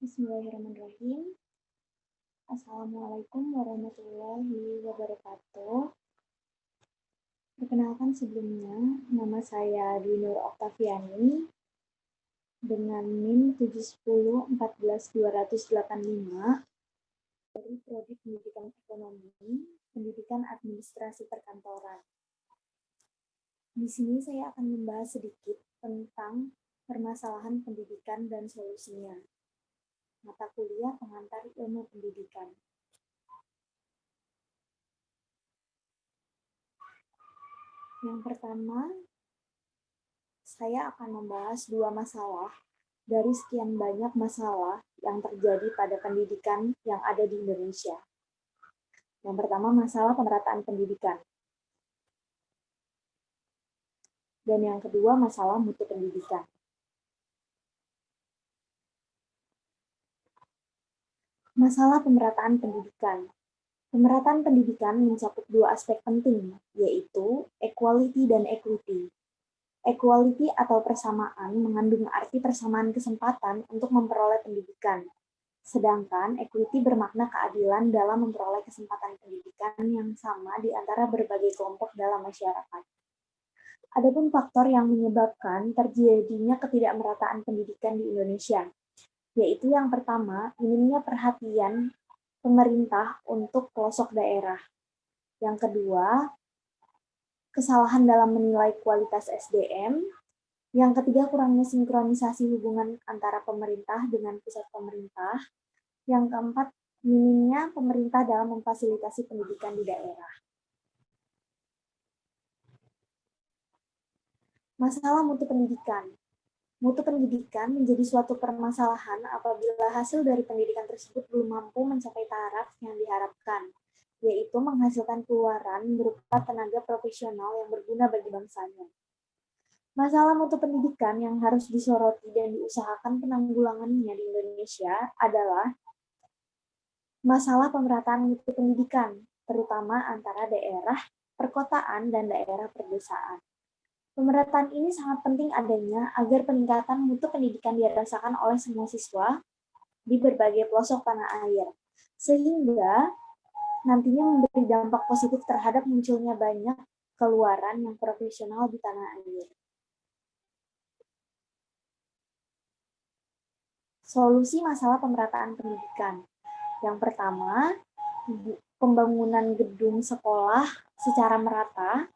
Bismillahirrahmanirrahim. Assalamualaikum warahmatullahi wabarakatuh. Perkenalkan sebelumnya, nama saya Dwi Nur Oktaviani dengan NIM 710142885 dari Prodi Pendidikan Ekonomi, Pendidikan Administrasi Perkantoran. Di sini saya akan membahas sedikit tentang permasalahan pendidikan dan solusinya. Mata kuliah pengantar ilmu pendidikan. Yang pertama, saya akan membahas dua masalah dari sekian banyak masalah yang terjadi pada pendidikan yang ada di Indonesia. Yang pertama, masalah pemerataan pendidikan. Dan yang kedua, masalah mutu pendidikan. Masalah pemerataan pendidikan. Pemerataan pendidikan mencakup dua aspek penting, yaitu equality dan equity. Equality atau persamaan mengandung arti persamaan kesempatan untuk memperoleh pendidikan. Sedangkan equity bermakna keadilan dalam memperoleh kesempatan pendidikan yang sama di antara berbagai kelompok dalam masyarakat. Adapun faktor yang menyebabkan terjadinya ketidakmerataan pendidikan di Indonesia, yaitu yang pertama, minimnya perhatian pemerintah untuk pelosok daerah. Yang kedua, kesalahan dalam menilai kualitas SDM. Yang ketiga, kurangnya sinkronisasi hubungan antara pemerintah dengan pusat pemerintah. Yang keempat, minimnya pemerintah dalam memfasilitasi pendidikan di daerah. Masalah mutu pendidikan. Mutu pendidikan menjadi suatu permasalahan apabila hasil dari pendidikan tersebut belum mampu mencapai taraf yang diharapkan, yaitu menghasilkan keluaran berupa tenaga profesional yang berguna bagi bangsanya. Masalah mutu pendidikan yang harus disoroti dan diusahakan penanggulangannya di Indonesia adalah masalah pemerataan mutu pendidikan, terutama antara daerah perkotaan dan daerah pedesaan. Pemerataan ini sangat penting adanya agar peningkatan mutu pendidikan dirasakan oleh semua siswa di berbagai pelosok tanah air, sehingga nantinya memberi dampak positif terhadap munculnya banyak keluaran yang profesional di tanah air. Solusi masalah pemerataan pendidikan. Yang pertama, pembangunan gedung sekolah secara merata.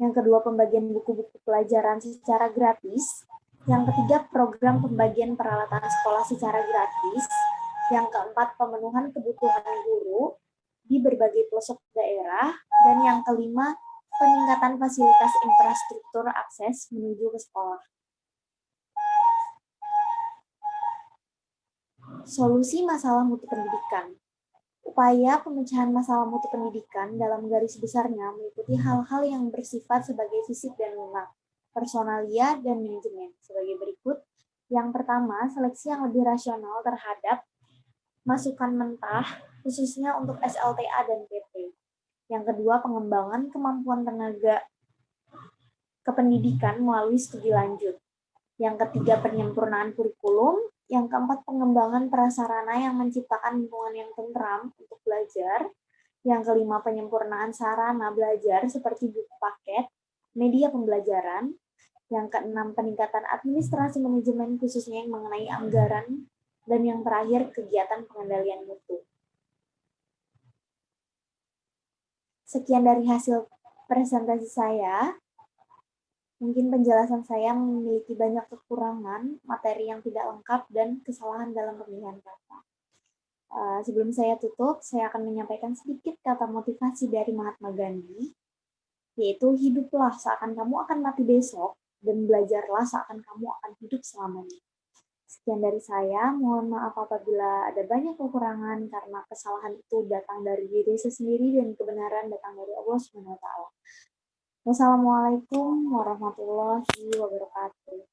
Yang kedua, pembagian buku-buku pelajaran secara gratis. Yang ketiga, program pembagian peralatan sekolah secara gratis. Yang keempat, pemenuhan kebutuhan guru di berbagai pelosok daerah. Dan yang kelima, peningkatan fasilitas infrastruktur akses menuju ke sekolah. Solusi masalah mutu pendidikan. Upaya pemecahan masalah mutu pendidikan dalam garis besarnya meliputi hal-hal yang bersifat sebagai fisik dan lunak, personalia, dan manajemen. Sebagai berikut, yang pertama, seleksi yang lebih rasional terhadap masukan mentah, khususnya untuk SLTA dan PP. Yang kedua, pengembangan kemampuan tenaga kependidikan melalui studi lanjut. Yang ketiga, penyempurnaan kurikulum. Yang keempat, pengembangan prasarana yang menciptakan lingkungan yang tentram untuk belajar. Yang kelima, penyempurnaan sarana belajar seperti buku paket, media pembelajaran. Yang keenam, peningkatan administrasi manajemen khususnya yang mengenai anggaran. Dan yang terakhir, kegiatan pengendalian mutu. Sekian dari hasil presentasi saya. Mungkin penjelasan saya memiliki banyak kekurangan, materi yang tidak lengkap, dan kesalahan dalam pemilihan kata. Sebelum saya tutup, saya akan menyampaikan sedikit kata motivasi dari Mahatma Gandhi, yaitu hiduplah seakan kamu akan mati besok, dan belajarlah seakan kamu akan hidup selamanya. Sekian dari saya, mohon maaf apabila ada banyak kekurangan karena kesalahan itu datang dari diri saya sendiri dan kebenaran datang dari Allah SWT. Wassalamualaikum warahmatullahi wabarakatuh.